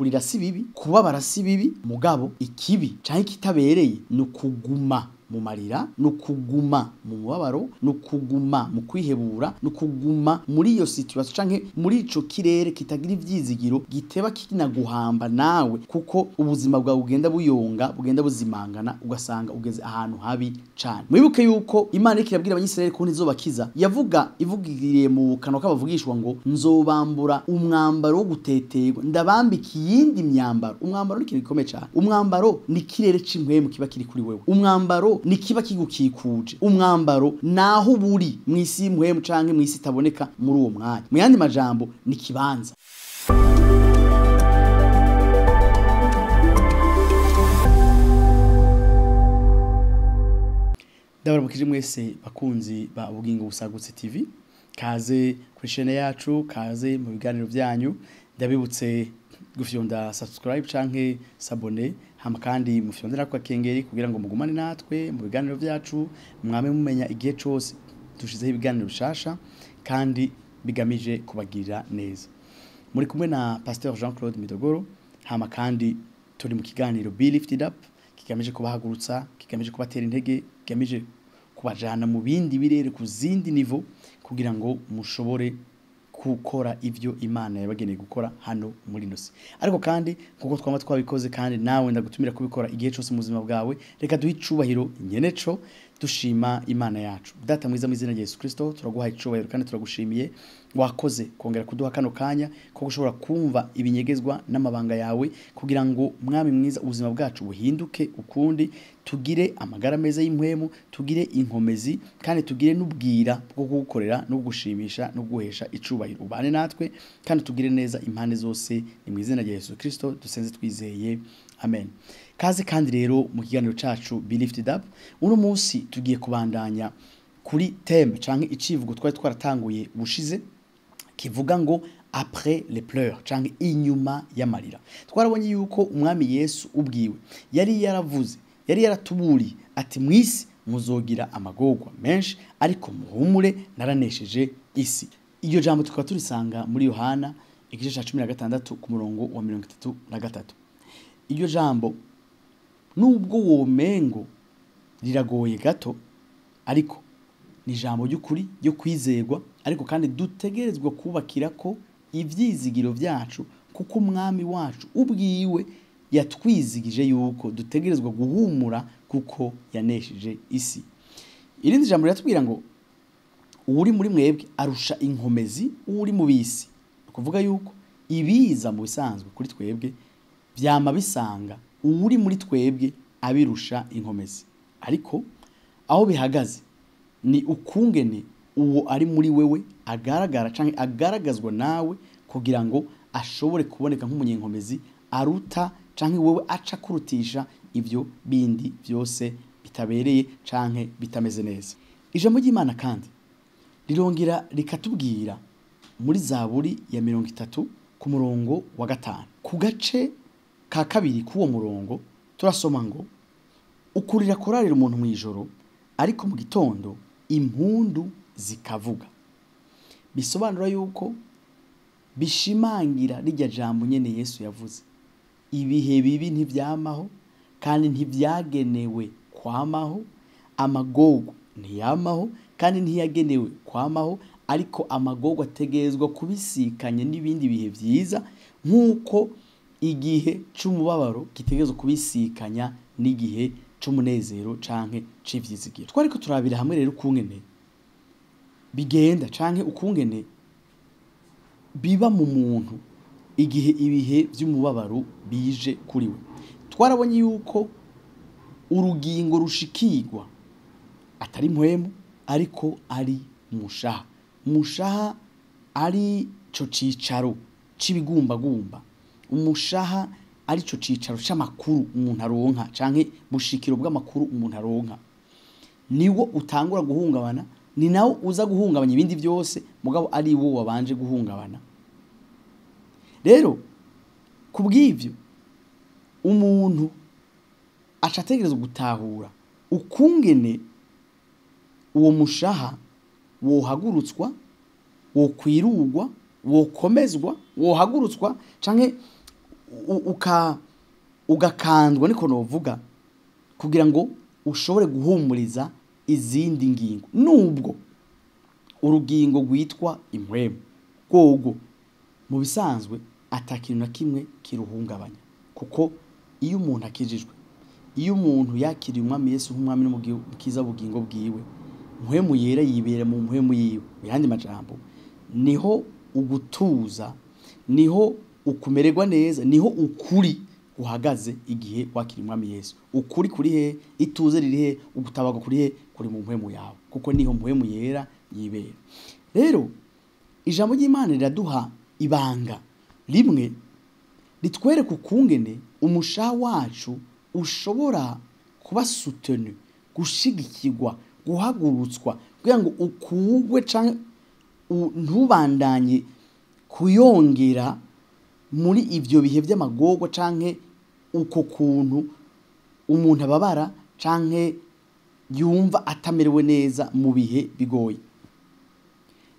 kurira si bibi, kubabara si bibi, mugabo ikibi canke kitabereye ni ukuguma mu marira, nukuguma mu mubabaro, nukuguma mu kwihebura, nukuguma muri iyo situation canke muri ico kirere kitagira ivyizigiro giteba kinaguhamba nawe kuko ubuzima bwawe bugenda buyonga, bugenda buzimangana ugasanga ugeze ahantu habi cane. Mwibuke yuko Imana ikirabwira abanyisirayeli ko ntizobakiza ivugiriye mu kanwa k'abavugishwa ngo nzobambura umwambaro wo guteterwa ndabambika iyindi myambaro. Umwambaro ni ikintu gikomeye cane. Umwambaro ni kirere c'impwemu kiba kiri kuri wewe. Umwambaro ni kiba kigukikuje. Umwambaro naho buri mwisi mpwemu canke mwisi itaboneka muri uwo mwanya. Mu yandi majambo ni kibanza. Ndabaramukije mwese bakunzi ba Ubugingo Busagutse TV. Kaze kuri chaîne yacu, kaze mu biganiro byanyu. Ndabibutse gufyonda subscribe canke s'abonner hama kandi mufyondera kwa kengeri kugira ngo mugumane natwe mu biganiro byacu, mwame mumenya igihe cyose dushizeho ibiganiro bishasha kandi bigamije kubagirira neza. Muri kumwe na Pasteur Jean-Claude Midogoro, hama kandi turi mu kiganiro Be Lifted Up kigamije kubahagurutsa, kigamije kubatera intege, kigamije kubajana mu bindi birere ku zindi niveau kugira ngo mushobore gukora ivyo Imana yabageneye gukora hano muri nosi. Ariko kandi kuko twama twabikoze kandi nawe ndagutumira kubikora igihe cyose mu buzima bwawe, reka duhe icubahiro nyeneco dushima Imana yacu. Data mwiza mu izina rya Yesu Kristo, turaguha icubahiro kandi turagushimiye wakoze kongera kuduha kano kanya ko gushobora kumva ibinyegezwa n'amabanga yawe kugira ngo mwami mwiza ubuzima bwacu buhinduke ukundi, tugire amagara meza y'impwemu, tugire inkomezi kandi tugire n'ubwira bwo gukorera no gushimisha no guhesha icubahiro. Ubane natwe kandi tugire neza impande zose, ni mu izina rya Yesu Kristo dusenze twizeye, amen. Kaze kandi rero mu kiganiro cacu Be Lifted Up. Uno munsi tugiye kubandanya kuri theme canke icivugo twari twaratanguye bushize kivuga ngo après les pleurs canke inyuma y'amarira. Twarabonye yuko umwami Yesu ubwiwe yari yaravuze, yari yaratuburi ati mwisi muzogira amagorwa menshi ariko muhumure naranesheje isi. Iyo jambo tukaba turisanga muri Yohana igice ca 16 ku murongo wa 33. Iyo jambo nubwo womengo riragoye gato ariko ni jambo ry'ukuri ryo kwizegwa, ariko kandi dutegerezwa kubakira ko ivyizigiro vyacu kuko umwami wacu ubwiwe yatwizigije yuko dutegerezwa guhumura kuko yanesheje isi. Irindi jambo riratubwira ngo uri muri mwebwe arusha inkomezi uri mu bisi. Kuvuga yuko ibiza mu bisanzwe kuri twebwe vyama bisanga uri muri twebwe abirusha inkomezi, ariko aho bihagaze ni ukungene uwo ari muri wewe agaragara canke agaragazwa nawe kugira ngo ashobore kuboneka nk'umunyenkomezi aruta canke wewe aca kurutisha ivyo bindi vyose bitabereye canke bitameze neza. Ijambo ry'Imana kandi rirongera rikatubwira muri Zaburi ya 30 ku murongo wa 5 ku gace ka kabiri k'uwo murongo turasoma ngo ukurira korarira umuntu mu ijoro ariko mu gitondo impundu zikavuga. Bisobanura yuko bishimangira rijya jambo nyene Yesu yavuze, ibihe bibi ntivyamaho kandi ntivyagenewe kwamaho, amagorwa ntiyamaho kandi ntiyagenewe kwamaho, ariko amagorwa ategerezwa kubisikanya n'ibindi bihe vyiza nk'uko igihe c'umubabaro gitegerezwa kubisikanya n'igihe c'umunezero canke c'ivyizigiro. Twariko turabira hamwe rero ukungene bigenda canke ukungene biba mu muntu igihe ibihe vy'umubabaro bije kuri we. Twarabonye yuko urugingo rushikirwa atari mpwemu ariko ari umushaha. Umushaha ari co cicaro c'ibigumbagumba. Umushaha ari co cicaro c'amakuru umuntu aronka canke bushikiro bw'amakuru umuntu aronka. Niwo utangura guhungabana, ni nawo uza guhungabanya ibindi byose, mugabo ari wo wabanje guhungabana. Rero kubw'ivyo umuntu acategerezwa gutahura ukungene uwo mushaha wohagurutswa, wokwirugwa, wokomezwa, wohagurutswa canke ugakandwa niko novuga kugira ngo ushobore guhumuriza izindi ngingo nubwo urugingo rwitwa impwemu rwogo mu bisanzwe atakintu na kimwe kiruhungabanya kuko iyo umuntu akijijwe iyo umuntu yakiriye umwami Yesu nk'umwami n'umukiza bugingo bwiwe mpwemu yera yibera mu mpwemu yiwe yandi majambo niho ugutuza niho ukumererwa neza niho ukuri uhagaze igihe wakiriye umwami Yesu ukuri kuri he ituze riri he ugutabaga kuri he kuri mu mpwemu yawe kuko niho mpwemu yera yibera rero ijambo ry'Imana riraduha ibanga rimwe ritwereka ukungene umushaha wacu ushobora kuba soutenu gushigikirwa guhagurutswa kugira ngo ukugwe canke ntubandanye kuyongera muri ivyo bihe by'amagorwa canke uko kuntu umuntu ababara canke yumva atamerewe neza mu bihe bigoye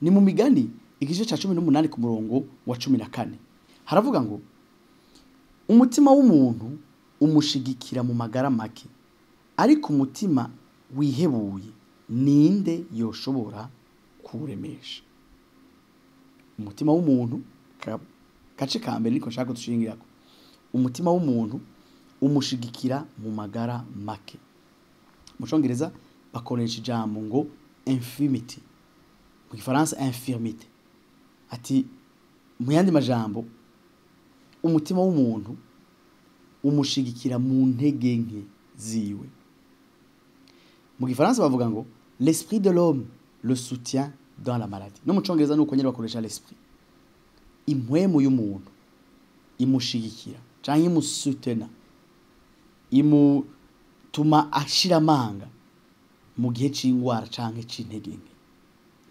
ni mu migani igice ca 18 ku murongo wa 14 haravuga ngo umutima w'umuntu umushigikira mu magara make ariko umutima wihebuye ninde yoshobora kuremesha umutima w'umuntu gace ka mbere niko nshaka dushingirako umutima w'umuntu umushigikira mu magara make mu Congereza bakoresha ijambo ngo infirmity mu Gifaransa infirmité ati mu yandi majambo umutima w'umuntu umushigikira mu ntege nke ziwe mu Gifaransa bavuga ngo l'esprit de l'homme le soutient dans la maladie no mu Congereza nuko nyine bakoresha l'esprit impwemu y'umuntu imushigikira canke imusutena imutuma ashira amanga mu gihe c'ingwara canke c'intege nke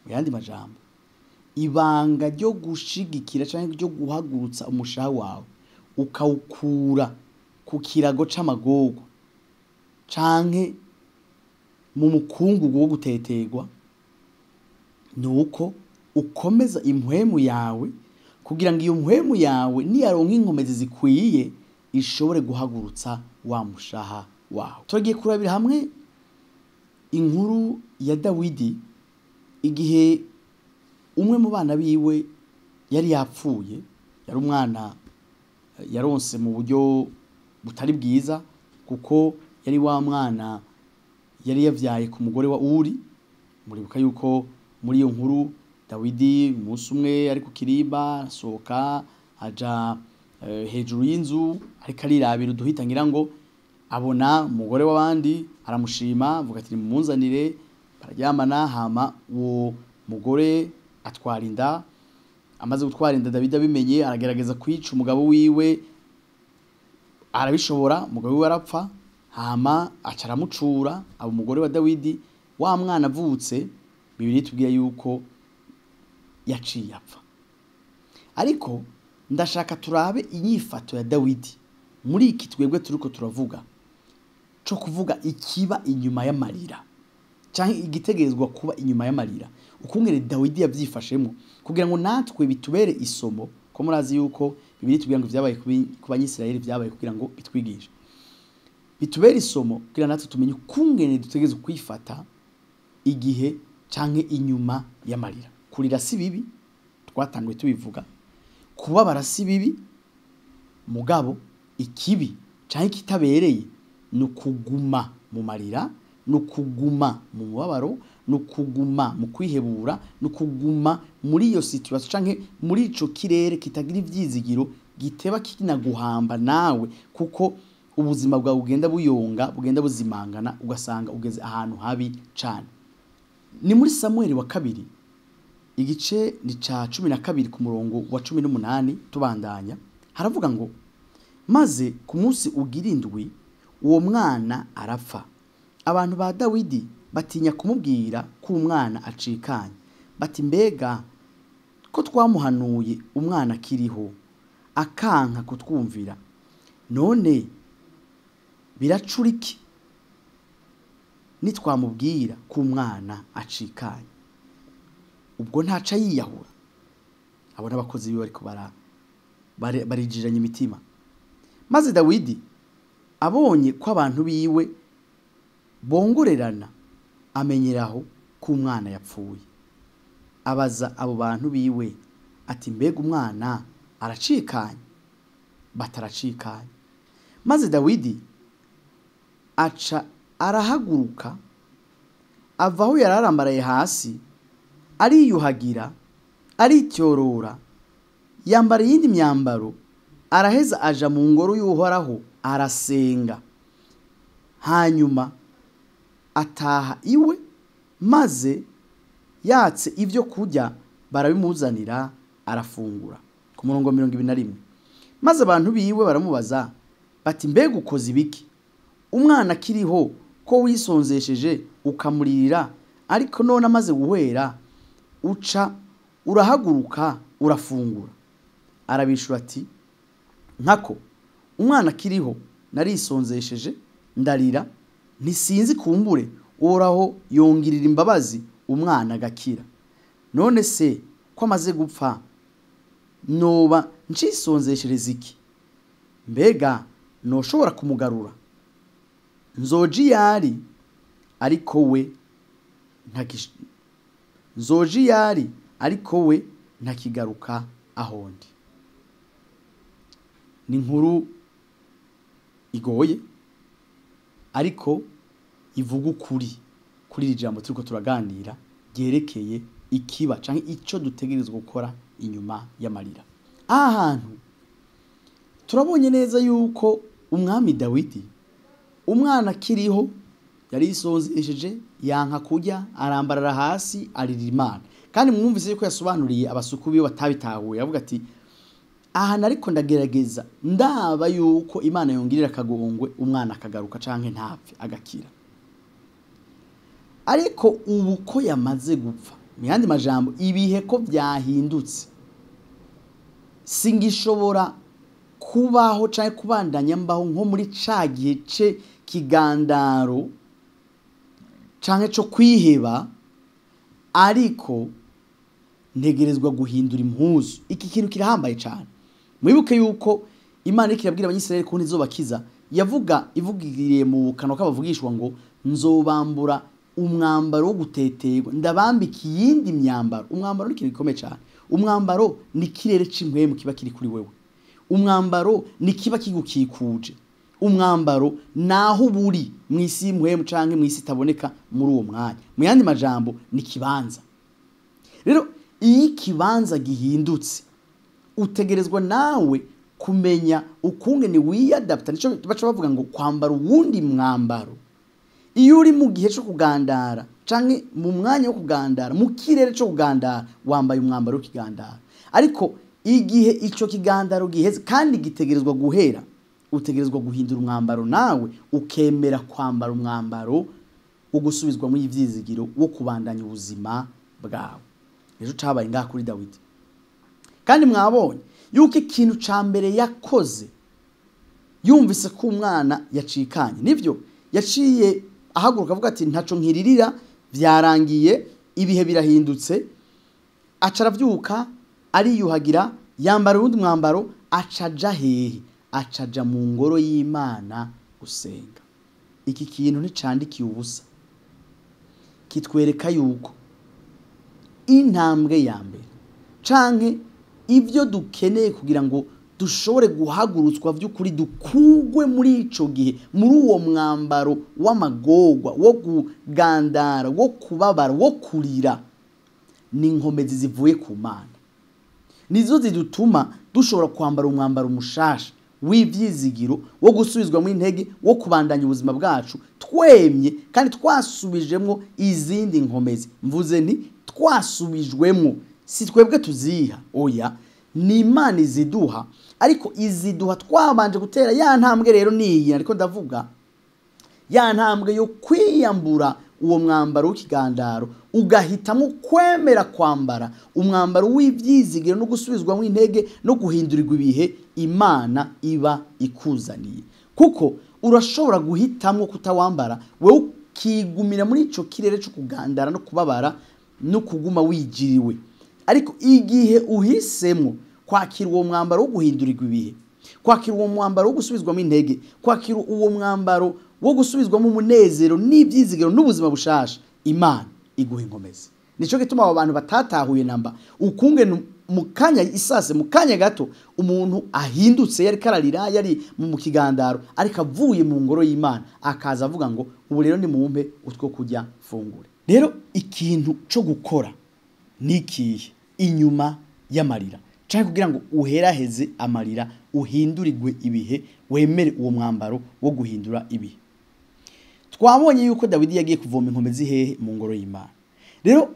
mu yandi majambo ibanga ryo gushigikira canke ryo guhagurutsa umushaha wawe ukawukura ku kirago c'amagorwa canke mu mukungugu wo gutetegwa nuko ukomeza impwemu yawe kugira ngo iyo mpwemu yawe niyaronka inkomezi zikwiye ishobore guhagurutsa wa mushaha wawe tugiye kurabira hamwe inkuru ya Dawidi igihe umwe mu bana biwe yari yapfuye yari umwana yaronse mu buryo butari bwiza kuko yari wa mwana yari yavyaye ku mugore wa Uri muribuka yuko muri iyo nkuru Dawidi umunsi umwe ari ku kirimba asohoka aja hejuru y'inzu ariko arirabira uduhita ngira ngo abona umugore w'abandi aramushima avuga ati mumunzanire bararyamana hama uwo mugore atwara inda amaze gutwara inda Dawidi abimenye aragerageza kwica umugabo wiwe arabishobora umugabo wiwe arapfa hama acaramucura abo umugore wa Dawidi wa mwana avutse Bibiliya itubwira yuko yaciye apfa ariko ndashaka turabe inyifato ya Dawidi muri iki twebwe turiko turavuga cyo kuvuga ikiba inyuma y'amarira canke igitegerezwa kuba inyuma y'amarira ukungere Dawidi yavyifashemo kugira ngo natwe bitubere isomo ko murazi yuko Bibiliya itubwira ngo vyabaye ku banyisirayeli vyabaye kugira ngo bitwigishe bitubere isomo kugira natwe tumenye ukungene dutegerezwa kwifata igihe canke inyuma y'amarira kurira si bibi twatangwe tubivuga kubabara si bibi mugabo ikibi canke kitabereye nukuguma mu marira nukuguma mu mubabaro nukuguma mu kwihebura nukuguma muri iyo situation canke muri ico kirere kitagira ivyizigiro giteba kinaguhamba nawe kuko ubuzima bwawe bugenda buyonga bugenda buzimangana ugasanga ugeze ahantu habi cane ni muri Samueli wa kabiri igice ni ca 12 ku murongo wa 18 tubandanya haravuga ngo maze ku munsi ugira indwi uwo mwana arapfa abantu ba Dawidi batinya kumubwira ko umwana acikanye bati mbega ko twamuhanuye umwana kiriho akanka kutwumvira none biracuriki nitwamubwira ko umwana acikanye ubwo ntaca yiyahura abona abakozi biwe ariko barijiranye imitima maze Dawidi abonye ko abantu biwe bongorerana amenyeraho ko umwana yapfuye, abaza abo bantu biwe ati mbega umwana aracikanye? Bataracikanye. Maze Dawidi aca arahaguruka ava aho yararambaraye hasi, ariyuhagira, arityorora, yambara iyindi myambaro, araheza aja mu ngoro y'Uhoraho arasenga. Hanyuma ataha iwe, maze yatse ivyo kurya barabimuzanira arafungura. Ku murongo 21. Maze abantu biwe baramubaza bati mbega ukoze ibiki? Umwana akiriho ko wisonzesheje ukamuririra, ariko none amaze guhwera uca urahaguruka urafungura. Arabishura ati nkako umwana akiriho narisonzesheje ndarira, ntisinzi kumbure Uhoraho yongirira imbabazi umwana agakira. None se ko amaze gupfa noba ncisonzeshereza iki? Mbega noshobora kumugarura? Nzoji yari ariko we ntakigaruka ahondi. Ni inkuru igoye ariko ivuga ukuri kuri iri jambo turiko turaganira ryerekeye ikiba canke ico dutegerezwa gukora inyuma y'amarira. Aha hantu turabonye neza yuko umwami Dawidi umwana akiriho yari isonzesheje, yanka kurya, arambarara hasi aririra Imana. Kandi mwumvise yuko yasobanuriye abasuku biwe batabitahuye, avuga ati aha nariko ndagerageza ndaba yuko Imana yongirira akagongwe umwana akagaruka canke ntapfe agakira. Ariko ubu ko yamaze gupfa, mu yandi majambo ibihe ko byahindutse, singishobora kubaho canke kubandanya mbaho nko muri ca gihe ce kigandaro canke co kwiheba, ariko ntegerezwa guhindura impuzu. Iki kintu kirahambaye cyane. Mwibuke yuko Imana ikirabwira abanyisirayeli ko ntizobakiza, ivugiriye mu kanwa k'abavugishwa ngo nzobambura umwambaro wo guteterwa, ndabambika iyindi myambaro. Umwambaro ni ikintu gikomeye cyane. Umwambaro ni kirere c'impwemu kiba kiri kuri wewe. Umwambaro ni kiba kigukikuje. Umwambaro naho uburi mw'isi impwemu canke mw'isi itaboneka muri uwo mwanya. Mu yandi majambo ni kibanza. Rero iyi kibanza gihindutse, utegerezwa nawe kumenya ukungene wiyadapta. Nico baca bavuga ngo kwambara uwundi mwambaro. Iyo uri mu gihe cyo kugandara canke mu mwanya wo kugandara, mu kirere cyo kugandara, wambaye umwambaro w'ikigandara. Ariko igihe ico kigandaro giheze kandi gitegerezwa guhera, utegerezwa guhindura umwambaro nawe ukemera kwambara umwambaro wo gusubizwa mu ivyizigiro wo kubandanya ubuzima bwawe. Ejo cabaye ngaha kuri Dawidi. Kandi mwabonye yuko ikintu ca mbere yakoze yumvise ko umwana yacikanye. Nivyo yaciye ahaguruka avuga ati ntaco nkiririra, vyarangiye, ibihe birahindutse. Aca aravyuka, ariyuhagira, yambara urundi mwambaro, acaja hehe? Acaja mu ngoro y'Imana gusenga. Iki kintu nticandikiye ubusa, kitwereka yuko intambwe ya mbere canke ivyo dukeneye kugira ngo dushobore guhagurutswa vy'ukuri, dukugwe muri ico gihe, muri uwo mwambaro w'amagorwa, wo kugandara, wo kubabara, wo kurira, ni inkomezi zivuye ku Mana. Nizo zidutuma dushobora kwambara umwambaro mushasha w'ivyizigiro, wo gusubizwamo intege, wo kubandanya ubuzima bwacu twemye kandi twasubijemwo izindi nkomezi. Mvuze nti twasubijwemwo, si twebwe tuziha, oya, ni Imana iziduha. Ariko iziduha twabanje gutera ya ntambwe. Rero niyi ariko ndavuga ya ntambwe yo kwiyambura uwo mwambaro w'ikigandaro, ugahitamo kwemera kwambara umwambaro w'ivyizigiro no gusubizwamo intege no guhindurirwa ibihe Imana iba ikuzaniye. Kuko urashobora guhitamo kutawambara, wewe ukigumira muri ico kirere cyo kugandara no kubabara no kuguma wijiriwe. Ariko igihe uhisemo kwakira uwo mwambaro wo guhindurirwa ibihe, kwakira uwo mwambaro wo gusubizwamo intege, kwakira uwo mwambaro wo gusubizwamo umunezero n'ibyizigiro n'ubuzima bushasha, Imana iguha inkomezi. Nico gituma abo bantu batatahuye namba ukungene mu kanya isase mu kanya gato umuntu ahindutse yari kararira yari mu kigandaro ariko avuye mu ngoro y'Imana akaza avuga ngo ubu rero ni mumpe utwo kujya fungure. Rero ikintu cyo gukora nikiye inyuma y'amarira cyangwa kugira ngo uheraheze amarira uhindurirwe ibihe, wemere uwo mwambaro wo guhindura ibihe. Twabonye yuko Dawidi yagiye kuvoma inkomezi hehe mu ngoro y'Imana. Rero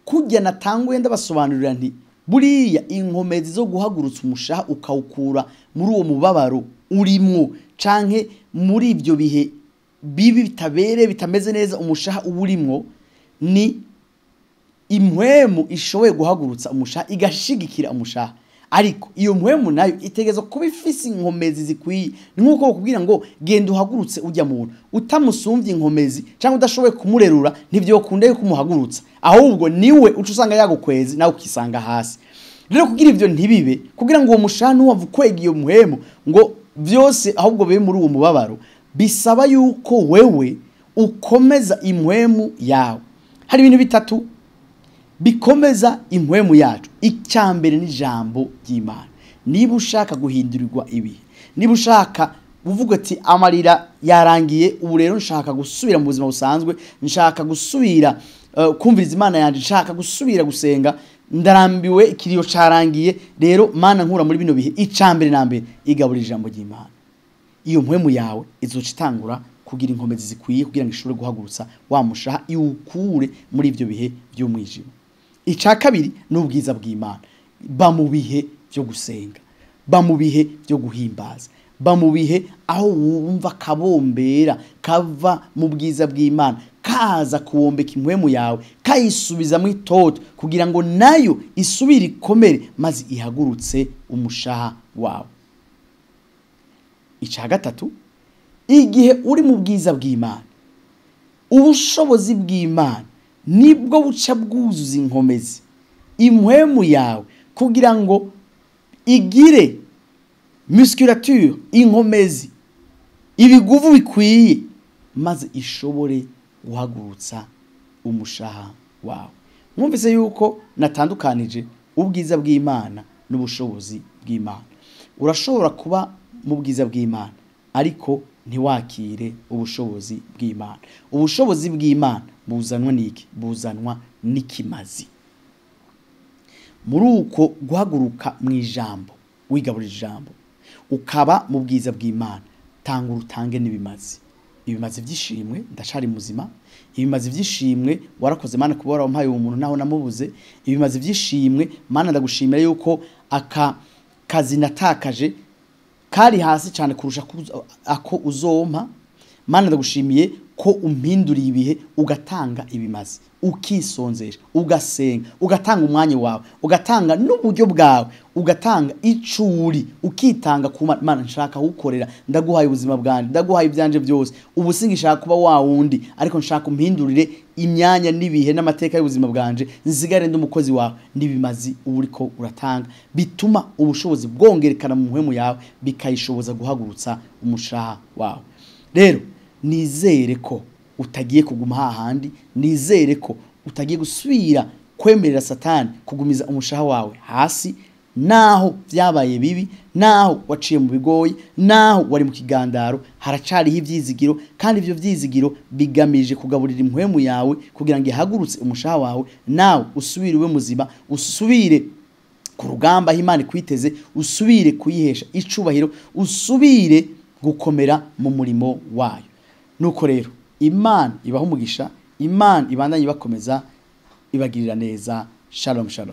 kujya natanguye ndabasobanurira nti buriya inkomezi zo guhagurutsa umushaha ukawukura muri uwo mubabaro urimwo canke muri ibyo bihe bibi bitabere bitameze neza umushaha uburimwo, ni impwemu ishoboye guhagurutsa umushaha igashigikira umushaha. Ariko iyo mpwemu nayo itegeza kuba ifise inkomezi zikwiye. Ni nkuko bakubwira ngo genda uhagurutse ujya muntu utamusumvye inkomezi cyangwa udashoboye kumurerura ntivyo kunde yo kumuhagurutsa, ahubwo niwe uca usanga yagukwezi nawe ukisanga hasi. Rero kugira ivyo ntibibe, kugira ngo uwo mushaha nuwava kwega iyo mpwemu ngo vyose ahubwo bibe muri uwo mubabaro, bisaba yuko wewe ukomeza impwemu yawe. Hari ibintu bitatu bikomeza impwemu yacu. Icyambere ni ijambo ry'Imana. Niba ushaka guhindurirwa ibihe, niba ushaka uvuga ati amarira yarangiye ubu rero nshaka gusubira mu buzima busanzwe, nshaka gusubira kumviriza Imana yanje, nshaka gusubira gusenga, ndarambiwe ikiriyo carangiye, rero Mana nkura muri bino bihe. Icambere nambere igaburira ijambo ry'Imana. Iyo mpwemu yawe izoca itangura kugira inkomezi zikwiye kugira ngo ishobore guhagurutsa wa mushaha iwukure muri ivyo bihe by'umwijima. Ica kabiri n'ubwiza bw'Imana. Ba mu bihe byo gusenga, ba mu bihe byo guhimbaza, ba mu bihe aho wumva kabombera kava mu bwiza bw'Imana kaza kuwombeka impwemu yawe kayisubiza mu itoto kugira ngo nayo isubire ikomere maze ihagurutse umushaha wawe. Ica gatatu, igihe uri mu bwiza bw'Imana, ubushobozi bw'Imana nibwo buca bwuzuza inkomezi impwemu yawe kugira ngo igire musculature, inkomezi, ibiguvu bikwiye, maze ishobore guhagurutsa umushaha wawe. Mwumvise yuko natandukanije ubwiza bw'Imana n'ubushobozi bw'Imana. Urashobora kuba mu bwiza bw'Imana ariko ntiwakire ubushobozi bw'Imana. Ubushobozi bw'Imana buzanwa niki? Buzanwa n'ikimazi. Muri uko guhaguruka mu ijambo, wigaburira ijambo, ukaba mu bwiza bw'Imana, tanga urutange n'ibimazi. Ibimazi byishimwe, ndashari muzima. Ibimazi byishimwe, warakoze Mana kuba warampaye umuntu naho namubuze. Ibimazi byishimwe, Mana ndagushimira yuko aka kazi natakaje kari hasi cyane kurusha ako uzompa. Mana ndagushimiye ko umpinduriye ibihe ugatanga ibimazi, ukisonzera, ugasenga, ugatanga umwanya wawe, ugatanga n'uburyo bwawe, ugatanga icuri, ukitanga ku Mana. Nshaka gukorera, ndaguhaye ubuzima bwanje, ndaguhaye ibyanje byose. Ubu singishaka kuba wa wundi, ariko nshaka umpindurire imyanya n'ibihe n'amateka y'ubuzima bwanje, nzigare ndi umukozi wawe. Ndibimazi uriko uratanga bituma ubushobozi bwongerekana mu mpwemu yawe, bikayishoboza guhagurutsa umushaha wawe. Rero nizere ko utagiye kuguma hahandi, nizere ko utagiye gusubira kwemerera Satani kugumiza umushaha wawe hasi, naho byabaye bibi, naho waciye mu bigoyi, naho wari mu kigandaro, haracariho ivyizigiro, kandi ivyo vyizigiro bigamije kugaburira impwemu yawe kugira ngo ihagurutse umushaha wawe, nawe usubire ube muzima, usubire ku rugamba aho Imana ikwiteze, usubire kuyihesha icubahiro, usubire gukomera mu murimo wayo. Nuko rero Imana ibaho umugisha, Imana ibandanye bakomeza ibagirira neza. Shalom shalom.